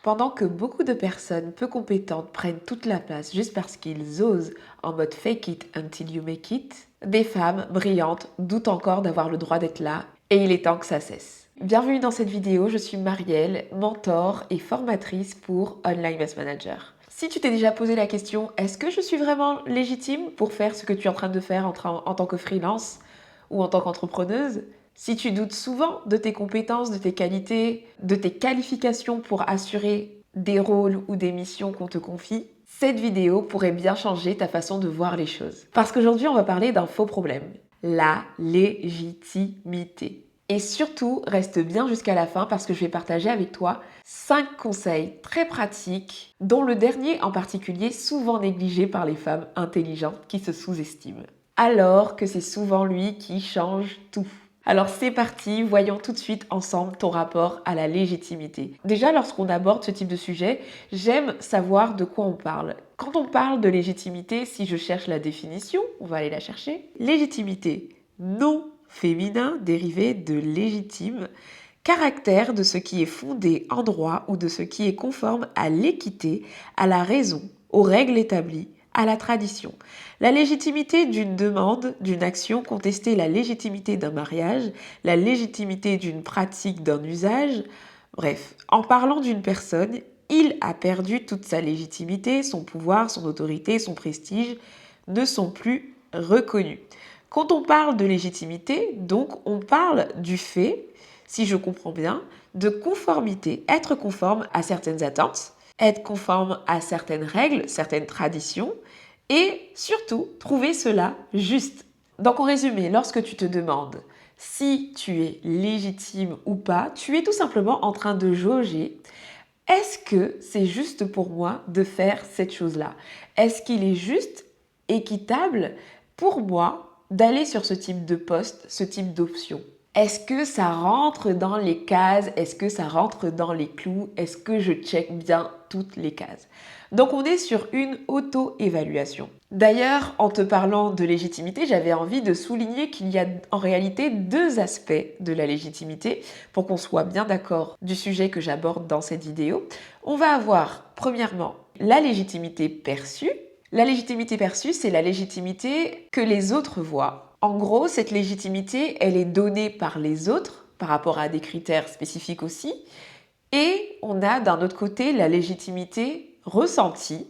Pendant que beaucoup de personnes peu compétentes prennent toute la place juste parce qu'ils osent en mode fake it until you make it, des femmes brillantes doutent encore d'avoir le droit d'être là et il est temps que ça cesse. Bienvenue dans cette vidéo, je suis Marielle, mentor et formatrice pour Online Business Manager. Si tu t'es déjà posé la question, est-ce que je suis vraiment légitime pour faire ce que tu es en train de faire en tant que freelance ou en tant qu'entrepreneuse? Si tu doutes souvent de tes compétences, de tes qualités, de tes qualifications pour assurer des rôles ou des missions qu'on te confie, cette vidéo pourrait bien changer ta façon de voir les choses. Parce qu'aujourd'hui, on va parler d'un faux problème, la légitimité. Et surtout, reste bien jusqu'à la fin parce que je vais partager avec toi 5 conseils très pratiques, dont le dernier en particulier souvent négligé par les femmes intelligentes qui se sous-estiment. Alors que c'est souvent lui qui change tout. Alors c'est parti, voyons tout de suite ensemble ton rapport à la légitimité. Déjà, lorsqu'on aborde ce type de sujet, j'aime savoir de quoi on parle. Quand on parle de légitimité, si je cherche la définition, on va aller la chercher. Légitimité, non féminin dérivé de légitime, caractère de ce qui est fondé en droit ou de ce qui est conforme à l'équité, à la raison, aux règles établies, à la tradition. La légitimité d'une demande, d'une action, contester la légitimité d'un mariage, la légitimité d'une pratique, d'un usage. Bref, en parlant d'une personne, il a perdu toute sa légitimité, son pouvoir, son autorité, son prestige ne sont plus reconnus. Quand on parle de légitimité, donc on parle du fait, si je comprends bien, de conformité, être conforme à certaines attentes, être conforme à certaines règles, certaines traditions, et surtout trouver cela juste. Donc en résumé, lorsque tu te demandes si tu es légitime ou pas, tu es tout simplement en train de jauger. Est-ce que c'est juste pour moi de faire cette chose-là? Est-ce qu'il est juste, équitable pour moi d'aller sur ce type de poste, ce type d'option? Est-ce que ça rentre dans les cases? Est-ce que ça rentre dans les clous? Est-ce que je check bien toutes les cases? Donc on est sur une auto-évaluation. D'ailleurs, en te parlant de légitimité, j'avais envie de souligner qu'il y a en réalité 2 aspects de la légitimité pour qu'on soit bien d'accord du sujet que j'aborde dans cette vidéo. On va avoir, premièrement, la légitimité perçue. La légitimité perçue, c'est la légitimité que les autres voient. En gros, cette légitimité, elle est donnée par les autres, par rapport à des critères spécifiques aussi. Et on a d'un autre côté la légitimité ressentie,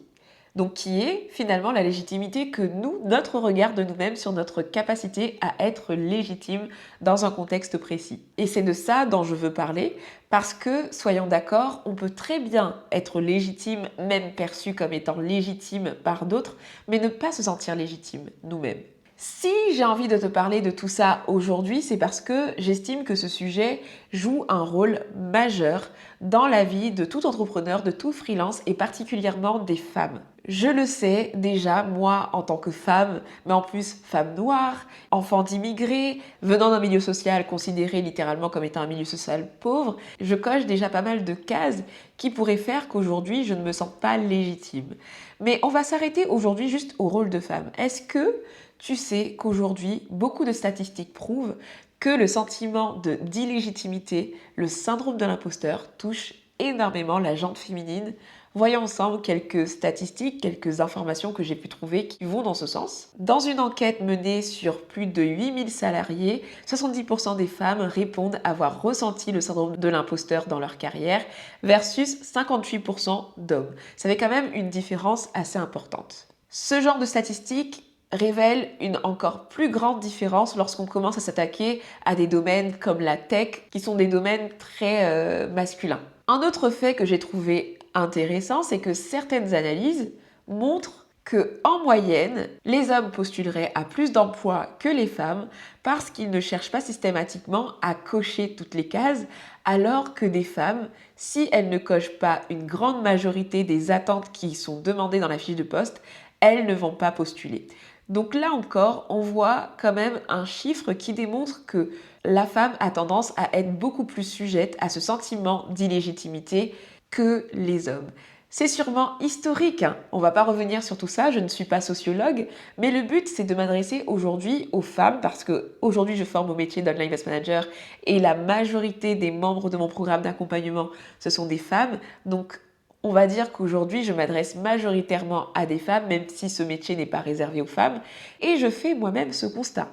donc qui est finalement la légitimité que nous, notre regard de nous-mêmes sur notre capacité à être légitime dans un contexte précis. Et c'est de ça dont je veux parler, parce que, soyons d'accord, on peut très bien être légitime, même perçu comme étant légitime par d'autres, mais ne pas se sentir légitime nous-mêmes. Si j'ai envie de te parler de tout ça aujourd'hui, c'est parce que j'estime que ce sujet joue un rôle majeur dans la vie de tout entrepreneur, de tout freelance et particulièrement des femmes. Je le sais déjà, moi en tant que femme, mais en plus femme noire, enfant d'immigrés, venant d'un milieu social considéré littéralement comme étant un milieu social pauvre, je coche déjà pas mal de cases qui pourraient faire qu'aujourd'hui je ne me sens pas légitime. Mais on va s'arrêter aujourd'hui juste au rôle de femme. Est-ce que tu sais qu'aujourd'hui, beaucoup de statistiques prouvent que le sentiment d'illégitimité, le syndrome de l'imposteur, touche énormément la gente féminine. Voyons ensemble quelques statistiques, quelques informations que j'ai pu trouver qui vont dans ce sens. Dans une enquête menée sur plus de 8000 salariés, 70% des femmes répondent avoir ressenti le syndrome de l'imposteur dans leur carrière versus 58% d'hommes. Ça fait quand même une différence assez importante. Ce genre de statistiques révèle une encore plus grande différence lorsqu'on commence à s'attaquer à des domaines comme la tech, qui sont des domaines très masculins. Un autre fait que j'ai trouvé intéressant, c'est que certaines analyses montrent que, en moyenne, les hommes postuleraient à plus d'emplois que les femmes parce qu'ils ne cherchent pas systématiquement à cocher toutes les cases, alors que des femmes, si elles ne cochent pas une grande majorité des attentes qui sont demandées dans la fiche de poste, elles ne vont pas postuler. Donc là encore, on voit quand même un chiffre qui démontre que la femme a tendance à être beaucoup plus sujette à ce sentiment d'illégitimité que les hommes. C'est sûrement historique, hein. On va pas revenir sur tout ça, je ne suis pas sociologue, mais le but c'est de m'adresser aujourd'hui aux femmes parce que aujourd'hui je forme au métier d'Online Business Manager et la majorité des membres de mon programme d'accompagnement ce sont des femmes. Donc on va dire qu'aujourd'hui je m'adresse majoritairement à des femmes, même si ce métier n'est pas réservé aux femmes, et je fais moi-même ce constat.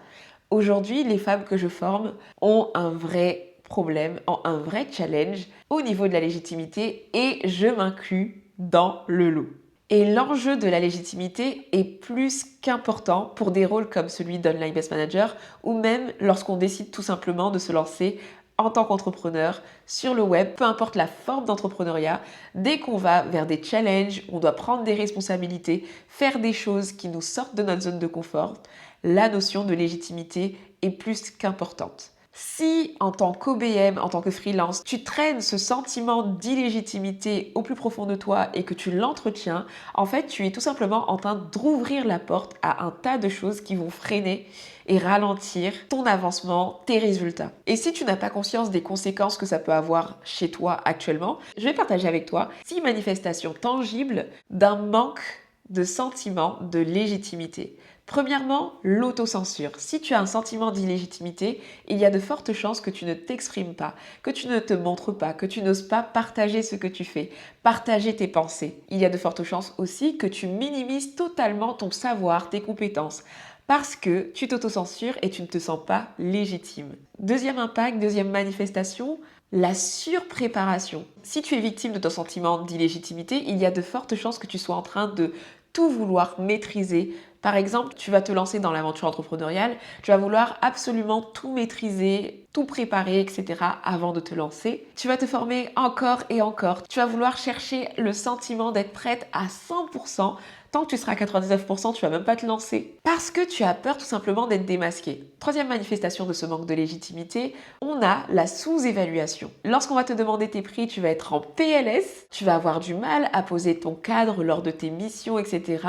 Aujourd'hui, les femmes que je forme ont un vrai problème, ont un vrai challenge au niveau de la légitimité et je m'inclus dans le lot. Et l'enjeu de la légitimité est plus qu'important pour des rôles comme celui d'Online Business Manager ou même lorsqu'on décide tout simplement de se lancer en tant qu'entrepreneur sur le web, peu importe la forme d'entrepreneuriat, dès qu'on va vers des challenges, on doit prendre des responsabilités, faire des choses qui nous sortent de notre zone de confort, la notion de légitimité est plus qu'importante. Si en tant qu'OBM, en tant que freelance, tu traînes ce sentiment d'illégitimité au plus profond de toi et que tu l'entretiens, en fait, tu es tout simplement en train d'ouvrir la porte à un tas de choses qui vont freiner et ralentir ton avancement, tes résultats. Et si tu n'as pas conscience des conséquences que ça peut avoir chez toi actuellement, je vais partager avec toi 6 manifestations tangibles d'un manque de sentiment de légitimité. Premièrement, l'autocensure. Si tu as un sentiment d'illégitimité, il y a de fortes chances que tu ne t'exprimes pas, que tu ne te montres pas, que tu n'oses pas partager ce que tu fais, partager tes pensées. Il y a de fortes chances aussi que tu minimises totalement ton savoir, tes compétences, parce que tu t'autocensures et tu ne te sens pas légitime. Deuxième impact, deuxième manifestation, la surpréparation. Si tu es victime de ton sentiment d'illégitimité, il y a de fortes chances que tu sois en train de tout vouloir maîtriser. Par exemple, tu vas te lancer dans l'aventure entrepreneuriale, tu vas vouloir absolument tout maîtriser, tout préparer, etc. avant de te lancer. Tu vas te former encore et encore. Tu vas vouloir chercher le sentiment d'être prête à 100%. Tant que tu seras à 99%, tu vas même pas te lancer. Parce que tu as peur tout simplement d'être démasqué. Troisième manifestation de ce manque de légitimité, on a la sous-évaluation. Lorsqu'on va te demander tes prix, tu vas être en PLS, tu vas avoir du mal à poser ton cadre lors de tes missions, etc.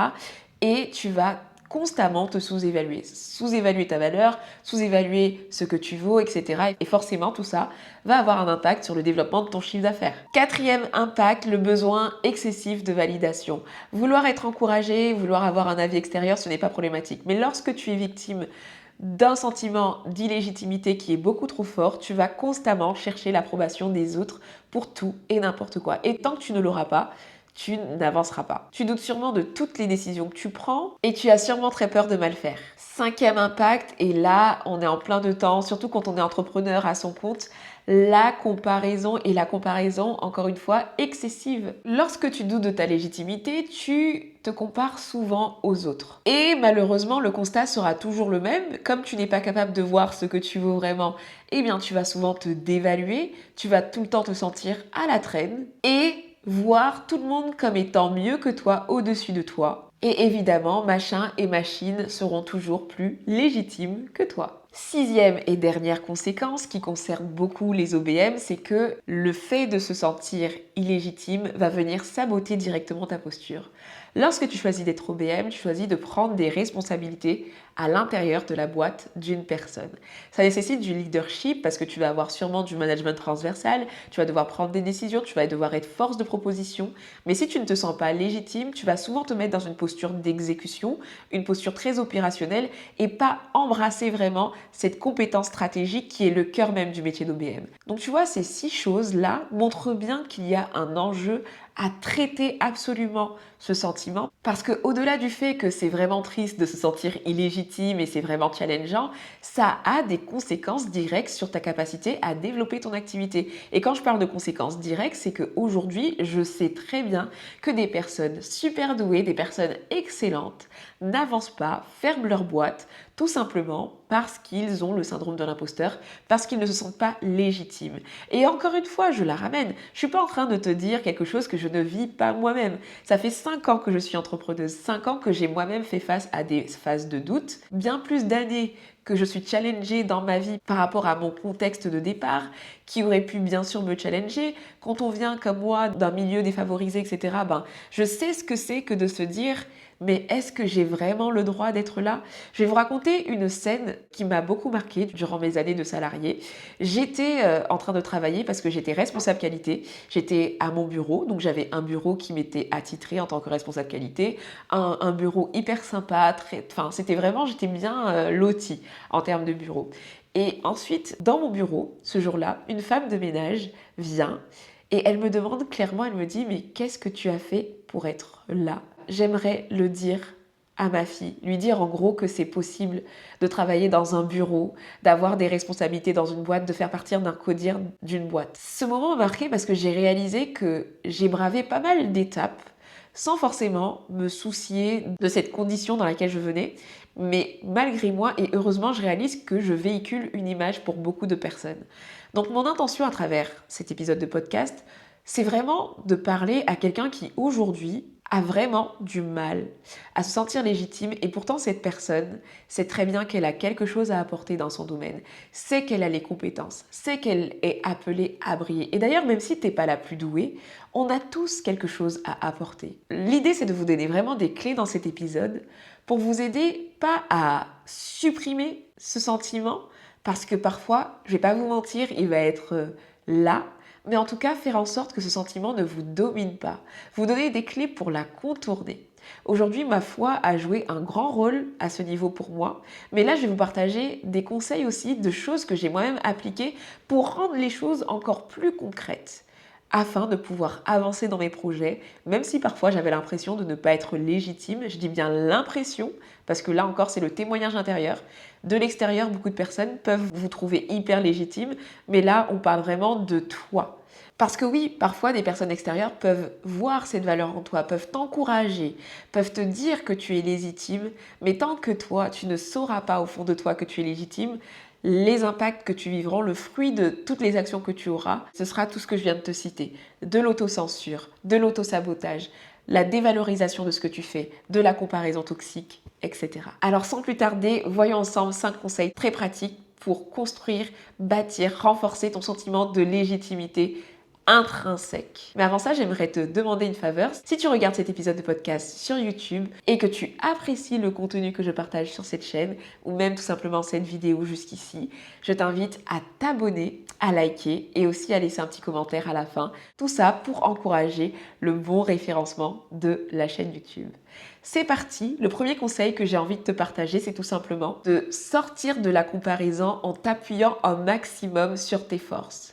Et tu vas constamment te sous-évaluer ta valeur, sous-évaluer ce que tu vaux, etc. Et forcément, tout ça va avoir un impact sur le développement de ton chiffre d'affaires. Quatrième impact, le besoin excessif de validation. Vouloir être encouragé, vouloir avoir un avis extérieur, ce n'est pas problématique. Mais lorsque tu es victime d'un sentiment d'illégitimité qui est beaucoup trop fort, tu vas constamment chercher l'approbation des autres pour tout et n'importe quoi. Et tant que tu ne l'auras pas, tu n'avanceras pas. Tu doutes sûrement de toutes les décisions que tu prends et tu as sûrement très peur de mal faire. Cinquième impact, et là on est en plein dedans, surtout quand on est entrepreneur à son compte, la comparaison et la comparaison, encore une fois, excessive. Lorsque tu doutes de ta légitimité, tu te compares souvent aux autres. Et malheureusement, le constat sera toujours le même. Comme tu n'es pas capable de voir ce que tu vaux vraiment, eh bien tu vas souvent te dévaluer, tu vas tout le temps te sentir à la traîne et voir tout le monde comme étant mieux que toi, au-dessus de toi. Et évidemment, machin et machine seront toujours plus légitimes que toi. Sixième et dernière conséquence qui concerne beaucoup les OBM, c'est que le fait de se sentir illégitime va venir saboter directement ta posture. Lorsque tu choisis d'être OBM, tu choisis de prendre des responsabilités à l'intérieur de la boîte d'une personne. Ça nécessite du leadership parce que tu vas avoir sûrement du management transversal, tu vas devoir prendre des décisions, tu vas devoir être force de proposition. Mais si tu ne te sens pas légitime, tu vas souvent te mettre dans une posture d'exécution, une posture très opérationnelle et pas embrasser vraiment cette compétence stratégique qui est le cœur même du métier d'OBM. Donc tu vois, ces 6 choses-là montrent bien qu'il y a un enjeu à traiter absolument ce sentiment parce que au-delà du fait que c'est vraiment triste de se sentir illégitime et c'est vraiment challengeant, ça a des conséquences directes sur ta capacité à développer ton activité. Et quand je parle de conséquences directes, c'est qu'aujourd'hui, je sais très bien que des personnes super douées, des personnes excellentes n'avancent pas, ferment leur boîte, tout simplement parce qu'ils ont le syndrome de l'imposteur, parce qu'ils ne se sentent pas légitimes. Et encore une fois, je la ramène. Je ne suis pas en train de te dire quelque chose que je ne vis pas moi-même. Ça fait 5 ans que je suis entrepreneuse, 5 ans que j'ai moi-même fait face à des phases de doute, bien plus d'années que je suis challengée dans ma vie par rapport à mon contexte de départ, qui aurait pu bien sûr me challenger. Quand on vient comme moi d'un milieu défavorisé, etc., je sais ce que c'est que de se dire mais est-ce que j'ai vraiment le droit d'être là? Je vais vous raconter une scène qui m'a beaucoup marquée durant mes années de salarié. J'étais en train de travailler parce que j'étais responsable qualité. J'étais à mon bureau, donc j'avais un bureau qui m'était attitré en tant que responsable qualité, un bureau hyper sympa, c'était vraiment, j'étais bien lotie en termes de bureau. Et ensuite, dans mon bureau, ce jour-là, une femme de ménage vient et elle me demande clairement, elle me dit, mais qu'est-ce que tu as fait pour être là? J'aimerais le dire à ma fille, lui dire en gros que c'est possible de travailler dans un bureau, d'avoir des responsabilités dans une boîte, de faire partir d'un codir d'une boîte. Ce moment m'a marqué parce que j'ai réalisé que j'ai bravé pas mal d'étapes sans forcément me soucier de cette condition dans laquelle je venais. Mais malgré moi, et heureusement, je réalise que je véhicule une image pour beaucoup de personnes. Donc mon intention à travers cet épisode de podcast, c'est vraiment de parler à quelqu'un qui aujourd'hui a vraiment du mal à se sentir légitime et pourtant cette personne sait très bien qu'elle a quelque chose à apporter dans son domaine, sait qu'elle a les compétences, sait qu'elle est appelée à briller. Et d'ailleurs, même si tu n'es pas la plus douée, on a tous quelque chose à apporter. L'idée, c'est de vous donner vraiment des clés dans cet épisode pour vous aider pas à supprimer ce sentiment parce que parfois, je vais pas vous mentir, il va être là. Mais en tout cas, faire en sorte que ce sentiment ne vous domine pas. Vous donner des clés pour la contourner. Aujourd'hui, ma foi a joué un grand rôle à ce niveau pour moi. Mais là, je vais vous partager des conseils aussi de choses que j'ai moi-même appliquées pour rendre les choses encore plus concrètes afin de pouvoir avancer dans mes projets, même si parfois j'avais l'impression de ne pas être légitime. Je dis bien l'impression, parce que là encore, c'est le témoignage intérieur. De l'extérieur, beaucoup de personnes peuvent vous trouver hyper légitime, mais là, on parle vraiment de toi. Parce que oui, parfois des personnes extérieures peuvent voir cette valeur en toi, peuvent t'encourager, peuvent te dire que tu es légitime, mais tant que toi, tu ne sauras pas au fond de toi que tu es légitime, les impacts que tu vivras, le fruit de toutes les actions que tu auras, ce sera tout ce que je viens de te citer. De l'autocensure, de l'autosabotage, la dévalorisation de ce que tu fais, de la comparaison toxique, etc. Alors sans plus tarder, voyons ensemble 5 conseils très pratiques pour construire, bâtir, renforcer ton sentiment de légitimité intrinsèque. Mais avant ça, j'aimerais te demander une faveur. Si tu regardes cet épisode de podcast sur YouTube et que tu apprécies le contenu que je partage sur cette chaîne ou même tout simplement cette vidéo jusqu'ici, je t'invite à t'abonner, à liker et aussi à laisser un petit commentaire à la fin. Tout ça pour encourager le bon référencement de la chaîne YouTube. C'est parti, le premier conseil que j'ai envie de te partager, c'est tout simplement de sortir de la comparaison en t'appuyant un maximum sur tes forces.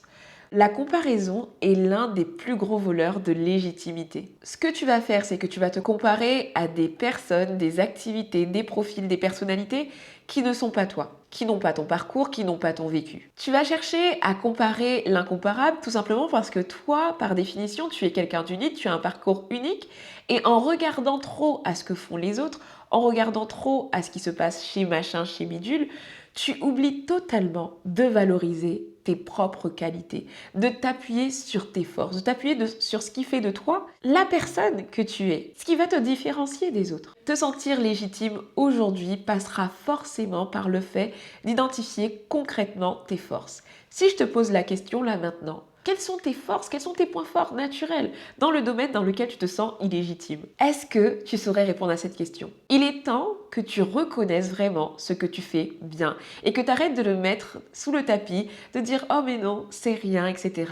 La comparaison est l'un des plus gros voleurs de légitimité. Ce que tu vas faire, c'est que tu vas te comparer à des personnes, des activités, des profils, des personnalités qui ne sont pas toi, qui n'ont pas ton parcours, qui n'ont pas ton vécu. Tu vas chercher à comparer l'incomparable tout simplement parce que toi, par définition, tu es quelqu'un d'unique, tu as un parcours unique et en regardant trop à ce que font les autres, en regardant trop à ce qui se passe chez machin, chez bidule, tu oublies totalement de valoriser tes propres qualités, de t'appuyer sur tes forces, de t'appuyer sur ce qui fait de toi la personne que tu es, ce qui va te différencier des autres. Te sentir légitime aujourd'hui passera forcément par le fait d'identifier concrètement tes forces. Si je te pose la question là maintenant, quelles sont tes forces, quels sont tes points forts naturels dans le domaine dans lequel tu te sens illégitime? Est-ce que tu saurais répondre à cette question? Il est temps que tu reconnaisses vraiment ce que tu fais bien et que tu arrêtes de le mettre sous le tapis, de dire « oh mais non, c'est rien, etc. »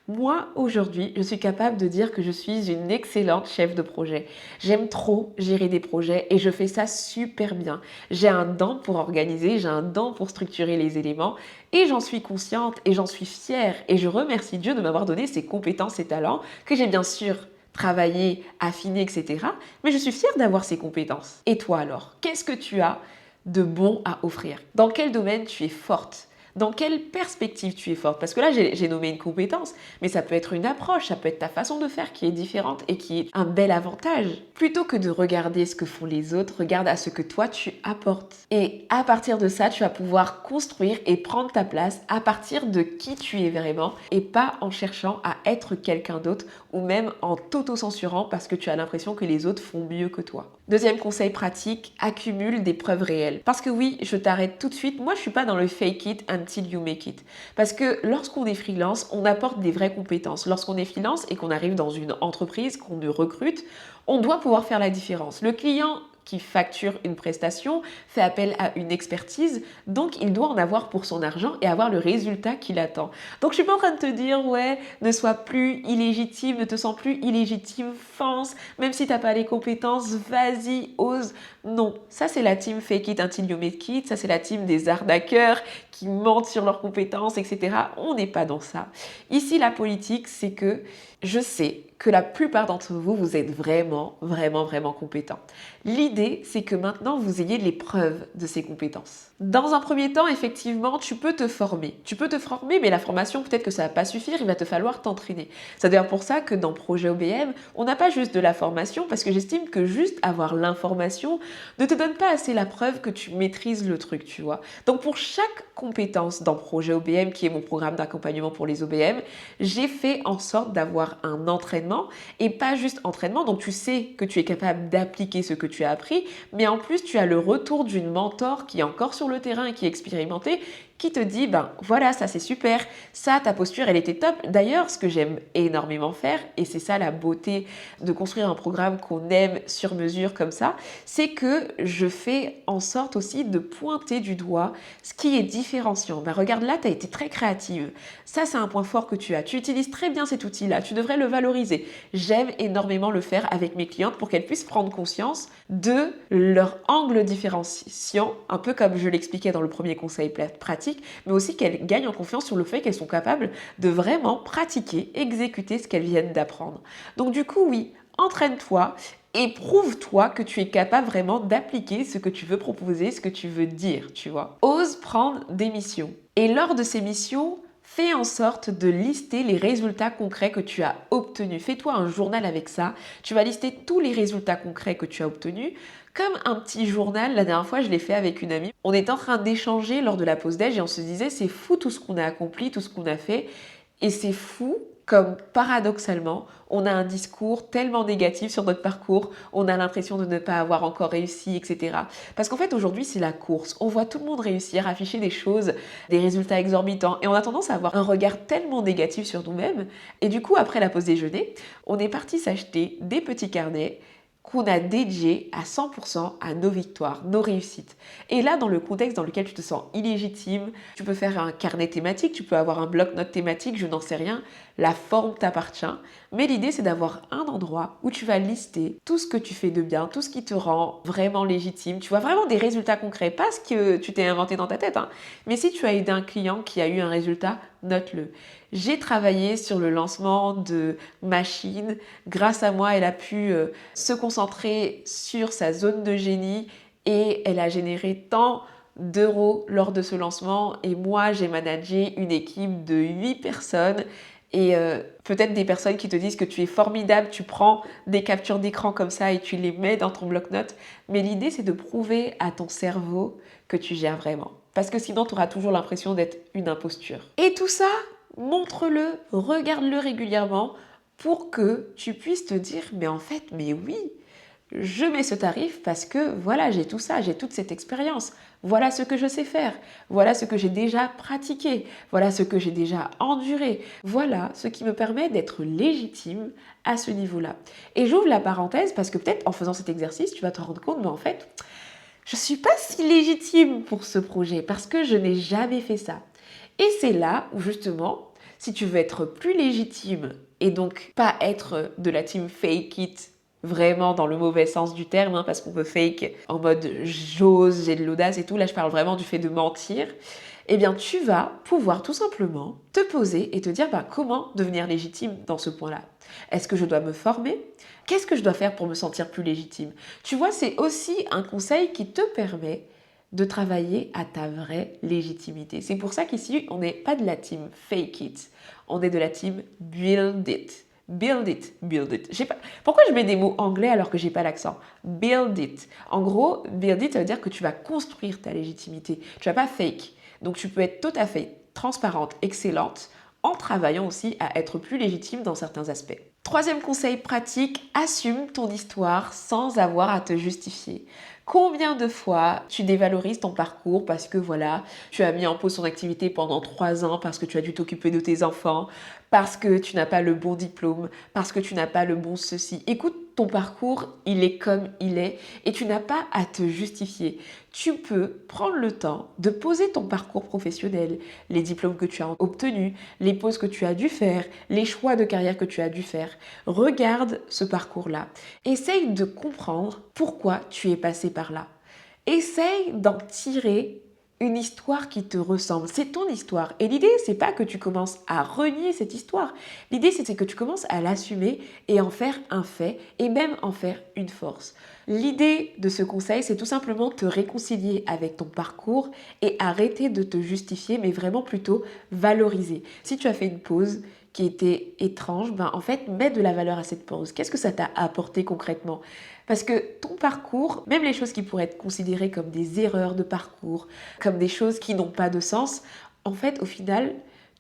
Moi, aujourd'hui, je suis capable de dire que je suis une excellente chef de projet. J'aime trop gérer des projets et je fais ça super bien. J'ai un don pour organiser, j'ai un don pour structurer les éléments et j'en suis consciente et j'en suis fière et je remercie Dieu de m'avoir donné ces compétences et talents que j'ai bien sûr travaillé, affiné, etc. Mais je suis fière d'avoir ces compétences. Et toi alors, qu'est-ce que tu as de bon à offrir? Dans quel domaine tu es forte? Dans quelle perspective tu es forte? Parce que là, j'ai nommé une compétence, mais ça peut être une approche, ça peut être ta façon de faire qui est différente et qui est un bel avantage. Plutôt que de regarder ce que font les autres, regarde à ce que toi tu apportes. Et à partir de ça, tu vas pouvoir construire et prendre ta place à partir de qui tu es vraiment et pas en cherchant à être quelqu'un d'autre ou même en t'auto-censurant parce que tu as l'impression que les autres font mieux que toi. Deuxième conseil pratique, accumule des preuves réelles. Parce que oui, je t'arrête tout de suite, moi je suis pas dans le fake it until you make it. Parce que lorsqu'on est freelance, on apporte des vraies compétences. Lorsqu'on est freelance et qu'on arrive dans une entreprise, qu'on nous recrute, on doit pouvoir faire la différence. Le client qui facture une prestation fait appel à une expertise, donc il doit en avoir pour son argent et avoir le résultat qu'il attend. Donc je suis pas en train de te dire ouais, ne sois plus illégitime, ne te sens plus illégitime, fonce, même si t'as pas les compétences, vas-y, ose. Non, ça c'est la team fake it until you make it, ça c'est la team des arnaqueurs qui mentent sur leurs compétences, etc. On n'est pas dans ça. Ici la politique, c'est que je sais que la plupart d'entre vous, vous êtes vraiment compétents. L'idée, c'est que maintenant, vous ayez les preuves de ces compétences. Dans un premier temps, effectivement, tu peux te former. Tu peux te former, mais la formation, peut-être que ça va pas suffire, il va te falloir t'entraîner. C'est d'ailleurs pour ça que dans Projet OBM, on n'a pas juste de la formation, parce que j'estime que juste avoir l'information ne te donne pas assez la preuve que tu maîtrises le truc, tu vois. Donc pour chaque compétence dans Projet OBM, qui est mon programme d'accompagnement pour les OBM, j'ai fait en sorte d'avoir un entraînement et pas juste entraînement. Donc tu sais que tu es capable d'appliquer ce que tu as appris, mais en plus tu as le retour d'une mentor qui est encore sur le terrain et qui est expérimentée, qui te dit, ben voilà, ça c'est super, ça, ta posture, elle était top. D'ailleurs, ce que j'aime énormément faire, et c'est ça la beauté de construire un programme qu'on aime sur mesure comme ça, c'est que je fais en sorte aussi de pointer du doigt ce qui est différenciant. Ben regarde là, tu as été très créative. Ça, c'est un point fort que tu as. Tu utilises très bien cet outil-là, tu devrais le valoriser. J'aime énormément le faire avec mes clientes pour qu'elles puissent prendre conscience de leur angle différenciant, un peu comme je l'expliquais dans le premier conseil pratique, mais aussi qu'elles gagnent en confiance sur le fait qu'elles sont capables de vraiment pratiquer, exécuter ce qu'elles viennent d'apprendre. Donc du coup, oui, entraîne-toi et prouve-toi que tu es capable vraiment d'appliquer ce que tu veux proposer, ce que tu veux dire, tu vois. Ose prendre des missions. Et lors de ces missions, fais en sorte de lister les résultats concrets que tu as obtenus. Fais-toi un journal avec ça. Tu vas lister tous les résultats concrets que tu as obtenus. Comme un petit journal, la dernière fois, je l'ai fait avec une amie. On était en train d'échanger lors de la pause déj et on se disait, c'est fou tout ce qu'on a accompli, tout ce qu'on a fait. Et c'est fou comme paradoxalement, on a un discours tellement négatif sur notre parcours, on a l'impression de ne pas avoir encore réussi, etc. Parce qu'en fait, aujourd'hui, c'est la course. On voit tout le monde réussir, afficher des choses, des résultats exorbitants, et on a tendance à avoir un regard tellement négatif sur nous-mêmes. Et du coup, après la pause déjeuner, on est parti s'acheter des petits carnets qu'on a dédié à 100% à nos victoires, nos réussites. Et là, dans le contexte dans lequel tu te sens illégitime, tu peux faire un carnet thématique, tu peux avoir un bloc-notes thématique, je n'en sais rien, la forme t'appartient. Mais l'idée, c'est d'avoir un endroit où tu vas lister tout ce que tu fais de bien, tout ce qui te rend vraiment légitime. Tu vois vraiment des résultats concrets, pas ce que tu t'es inventé dans ta tête, hein. Mais si tu as aidé un client qui a eu un résultat, note-le. J'ai travaillé sur le lancement de machines. Grâce à moi, elle a pu se concentrer sur sa zone de génie et elle a généré tant d'euros lors de ce lancement. Et moi, j'ai managé une équipe de 8 personnes. Et peut-être des personnes qui te disent que tu es formidable, tu prends des captures d'écran comme ça et tu les mets dans ton bloc-notes. Mais l'idée, c'est de prouver à ton cerveau que tu gères vraiment. Parce que sinon, tu auras toujours l'impression d'être une imposture. Et tout ça, montre-le, regarde-le régulièrement pour que tu puisses te dire, mais en fait, mais oui, je mets ce tarif parce que voilà, j'ai tout ça, j'ai toute cette expérience. Voilà ce que je sais faire. Voilà ce que j'ai déjà pratiqué. Voilà ce que j'ai déjà enduré. Voilà ce qui me permet d'être légitime à ce niveau-là. Et j'ouvre la parenthèse parce que peut-être en faisant cet exercice, tu vas te rendre compte, mais en fait, je ne suis pas si légitime pour ce projet parce que je n'ai jamais fait ça. Et c'est là où justement, si tu veux être plus légitime et donc pas être de la team fake it, vraiment dans le mauvais sens du terme, hein, parce qu'on peut fake en mode j'ose, j'ai de l'audace et tout, là je parle vraiment du fait de mentir, eh bien tu vas pouvoir tout simplement te poser et te dire comment devenir légitime dans ce point-là. Est-ce que je dois me former? Qu'est-ce que je dois faire pour me sentir plus légitime? Tu vois, c'est aussi un conseil qui te permet de travailler à ta vraie légitimité. C'est pour ça qu'ici, on n'est pas de la team fake it, on est de la team build it. Build it, build it. Pourquoi je mets des mots anglais alors que j'ai pas l'accent? Build it. En gros, build it, ça veut dire que tu vas construire ta légitimité. Tu vas pas fake. Donc tu peux être tout à fait transparente, excellente, en travaillant aussi à être plus légitime dans certains aspects. Troisième conseil pratique, assume ton histoire sans avoir à te justifier. Combien de fois tu dévalorises ton parcours parce que voilà, tu as mis en pause ton activité pendant 3 ans parce que tu as dû t'occuper de tes enfants, parce que tu n'as pas le bon diplôme, parce que tu n'as pas le bon ceci. Écoute, ton parcours, il est comme il est et tu n'as pas à te justifier. Tu peux prendre le temps de poser ton parcours professionnel, les diplômes que tu as obtenus, les pauses que tu as dû faire, les choix de carrière que tu as dû faire. Regarde ce parcours-là. Essaye de comprendre pourquoi tu es passé par là. Essaye d'en tirer une histoire qui te ressemble. C'est ton histoire. Et l'idée, c'est pas que tu commences à renier cette histoire. L'idée, c'est que tu commences à l'assumer et en faire un fait et même en faire une force. L'idée de ce conseil, c'est tout simplement te réconcilier avec ton parcours et arrêter de te justifier, mais vraiment plutôt valoriser. Si tu as fait une pause qui était étrange, ben en fait, mets de la valeur à cette pause. Qu'est-ce que ça t'a apporté concrètement? Parce que ton parcours, même les choses qui pourraient être considérées comme des erreurs de parcours, comme des choses qui n'ont pas de sens, en fait, au final,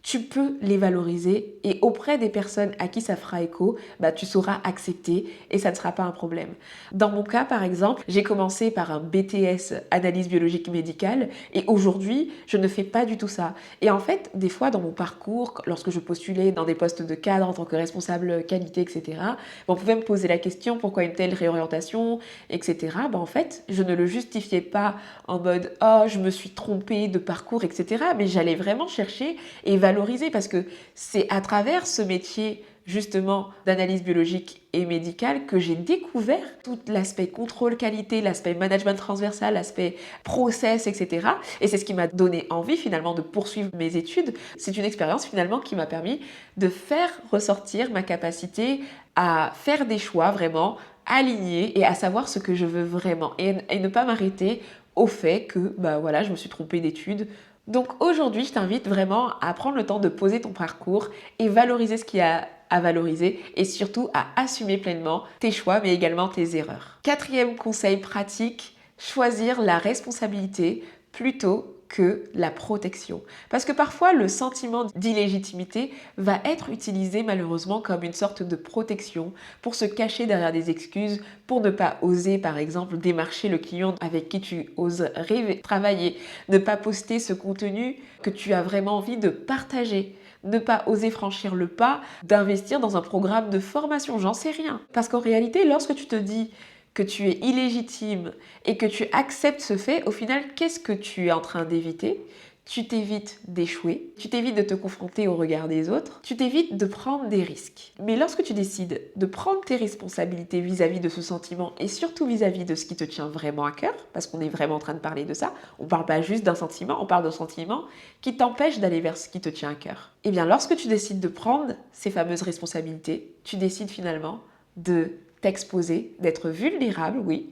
tu peux les valoriser et auprès des personnes à qui ça fera écho, bah, tu sauras accepter et ça ne sera pas un problème. Dans mon cas, par exemple, j'ai commencé par un BTS analyse biologique médicale et aujourd'hui, je ne fais pas du tout ça. Et en fait, des fois, dans mon parcours, lorsque je postulais dans des postes de cadre en tant que responsable qualité, etc., on pouvait me poser la question pourquoi une telle réorientation, etc. En fait, je ne le justifiais pas en mode « Oh, je me suis trompée de parcours, etc. » Mais j'allais vraiment chercher et valoriser parce que c'est à travers ce métier justement d'analyse biologique et médicale que j'ai découvert tout l'aspect contrôle qualité, l'aspect management transversal, l'aspect process, etc. Et c'est ce qui m'a donné envie finalement de poursuivre mes études. C'est une expérience finalement qui m'a permis de faire ressortir ma capacité à faire des choix vraiment alignés et à savoir ce que je veux vraiment et ne pas m'arrêter au fait que bah voilà, je me suis trompée d'études. Donc aujourd'hui, je t'invite vraiment à prendre le temps de poser ton parcours et valoriser ce qu'il y a à valoriser et surtout à assumer pleinement tes choix mais également tes erreurs. Quatrième conseil pratique, choisir la responsabilité plutôt que la protection. Parce que parfois, le sentiment d'illégitimité va être utilisé malheureusement comme une sorte de protection pour se cacher derrière des excuses, pour ne pas oser par exemple démarcher le client avec qui tu oses rêver, travailler, ne pas poster ce contenu que tu as vraiment envie de partager. Ne pas oser franchir le pas d'investir dans un programme de formation, j'en sais rien. Parce qu'en réalité, lorsque tu te dis que tu es illégitime et que tu acceptes ce fait, au final, qu'est-ce que tu es en train d'éviter? Tu t'évites d'échouer, tu t'évites de te confronter au regard des autres, tu t'évites de prendre des risques. Mais lorsque tu décides de prendre tes responsabilités vis-à-vis de ce sentiment et surtout vis-à-vis de ce qui te tient vraiment à cœur, parce qu'on est vraiment en train de parler de ça, on ne parle pas juste d'un sentiment, on parle d'un sentiment qui t'empêche d'aller vers ce qui te tient à cœur. Et bien lorsque tu décides de prendre ces fameuses responsabilités, tu décides finalement de t'exposer, d'être vulnérable, oui,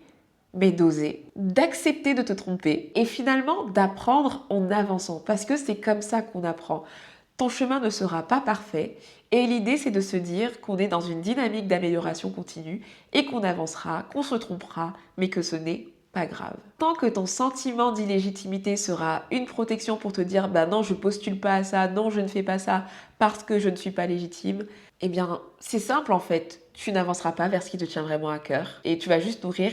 mais d'oser, d'accepter de te tromper et finalement d'apprendre en avançant parce que c'est comme ça qu'on apprend. Ton chemin ne sera pas parfait et l'idée c'est de se dire qu'on est dans une dynamique d'amélioration continue et qu'on avancera, qu'on se trompera, mais que ce n'est pas grave. Tant que ton sentiment d'illégitimité sera une protection pour te dire bah non je postule pas à ça, non je ne fais pas ça parce que je ne suis pas légitime, eh bien c'est simple en fait, tu n'avanceras pas vers ce qui te tient vraiment à cœur et tu vas juste nourrir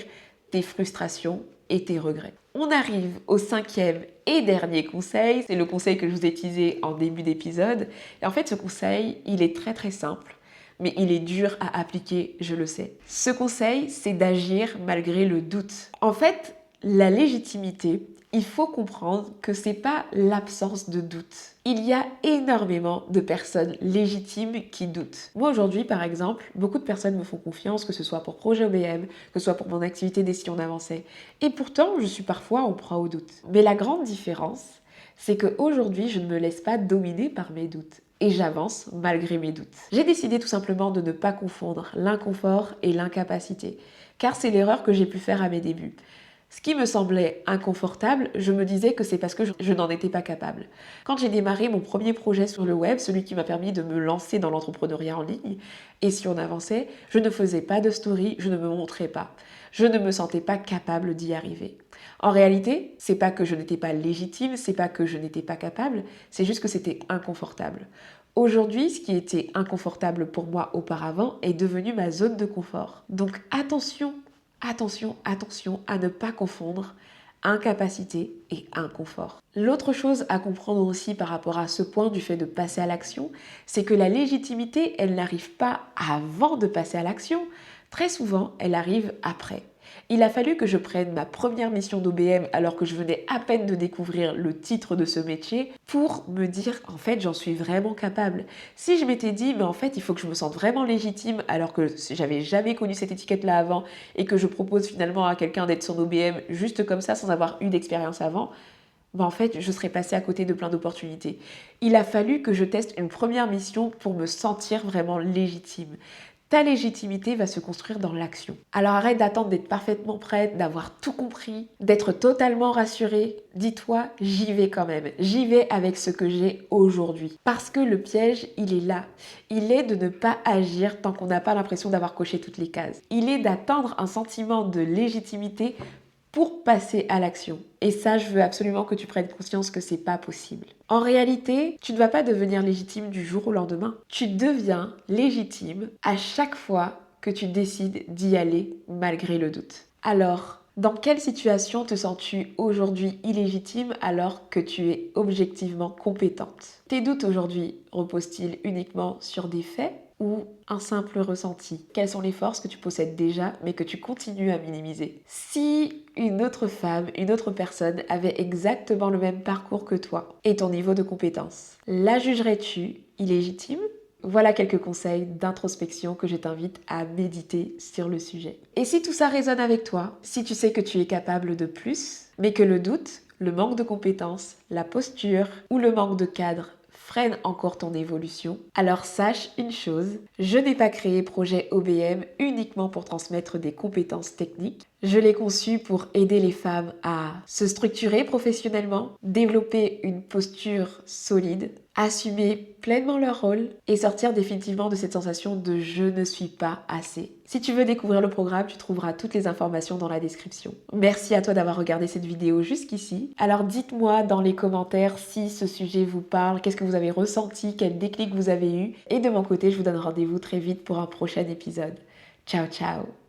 tes frustrations et tes regrets. On arrive au cinquième et dernier conseil, c'est le conseil que je vous ai teasé en début d'épisode. Et en fait ce conseil, il est très très simple, mais il est dur à appliquer, je le sais. Ce conseil, c'est d'agir malgré le doute. En fait, la légitimité, il faut comprendre que c'est pas l'absence de doute. Il y a énormément de personnes légitimes qui doutent. Moi aujourd'hui par exemple, beaucoup de personnes me font confiance, que ce soit pour Projet OBM, que ce soit pour mon activité Décision d'avancer. Et pourtant, je suis parfois en proie au doute. Mais la grande différence, c'est qu'aujourd'hui, je ne me laisse pas dominer par mes doutes. Et j'avance malgré mes doutes. J'ai décidé tout simplement de ne pas confondre l'inconfort et l'incapacité, car c'est l'erreur que j'ai pu faire à mes débuts. Ce qui me semblait inconfortable, je me disais que c'est parce que je n'en étais pas capable. Quand j'ai démarré mon premier projet sur le web, celui qui m'a permis de me lancer dans l'entrepreneuriat en ligne, et si on avançait, je ne faisais pas de story, je ne me montrais pas. Je ne me sentais pas capable d'y arriver. En réalité, c'est pas que je n'étais pas légitime, c'est pas que je n'étais pas capable, c'est juste que c'était inconfortable. Aujourd'hui, ce qui était inconfortable pour moi auparavant est devenu ma zone de confort. Donc attention, attention, attention à ne pas confondre incapacité et inconfort. L'autre chose à comprendre aussi par rapport à ce point du fait de passer à l'action, c'est que la légitimité, elle n'arrive pas avant de passer à l'action. Très souvent, elle arrive après. Il a fallu que je prenne ma première mission d'OBM alors que je venais à peine de découvrir le titre de ce métier pour me dire en fait j'en suis vraiment capable. Si je m'étais dit mais en fait il faut que je me sente vraiment légitime alors que j'avais jamais connu cette étiquette là avant et que je propose finalement à quelqu'un d'être son OBM juste comme ça sans avoir eu d'expérience avant, en fait, je serais passée à côté de plein d'opportunités. Il a fallu que je teste une première mission pour me sentir vraiment légitime. Ta légitimité va se construire dans l'action. Alors arrête d'attendre d'être parfaitement prête, d'avoir tout compris, d'être totalement rassurée. Dis-toi, j'y vais quand même. J'y vais avec ce que j'ai aujourd'hui. Parce que le piège, il est là. Il est de ne pas agir tant qu'on n'a pas l'impression d'avoir coché toutes les cases. Il est d'atteindre un sentiment de légitimité pour passer à l'action. Et ça, je veux absolument que tu prennes conscience que c'est pas possible. En réalité, tu ne vas pas devenir légitime du jour au lendemain. Tu deviens légitime à chaque fois que tu décides d'y aller malgré le doute. Alors, dans quelle situation te sens-tu aujourd'hui illégitime alors que tu es objectivement compétente? Tes doutes aujourd'hui reposent-ils uniquement sur des faits ou un simple ressenti? Quelles sont les forces que tu possèdes déjà mais que tu continues à minimiser? Si une autre femme, une autre personne avait exactement le même parcours que toi et ton niveau de compétence, la jugerais-tu illégitime? Voilà quelques conseils d'introspection que je t'invite à méditer sur le sujet. Et si tout ça résonne avec toi, si tu sais que tu es capable de plus, mais que le doute, le manque de compétences, la posture ou le manque de cadre freine encore ton évolution, alors sache une chose, je n'ai pas créé Projet OBM uniquement pour transmettre des compétences techniques. Je l'ai conçu pour aider les femmes à se structurer professionnellement, développer une posture solide, assumer pleinement leur rôle et sortir définitivement de cette sensation de je ne suis pas assez. Si tu veux découvrir le programme, tu trouveras toutes les informations dans la description. Merci à toi d'avoir regardé cette vidéo jusqu'ici. Alors dites-moi dans les commentaires si ce sujet vous parle, qu'est-ce que vous avez ressenti, quel déclic vous avez eu. Et de mon côté, je vous donne rendez-vous très vite pour un prochain épisode. Ciao ciao!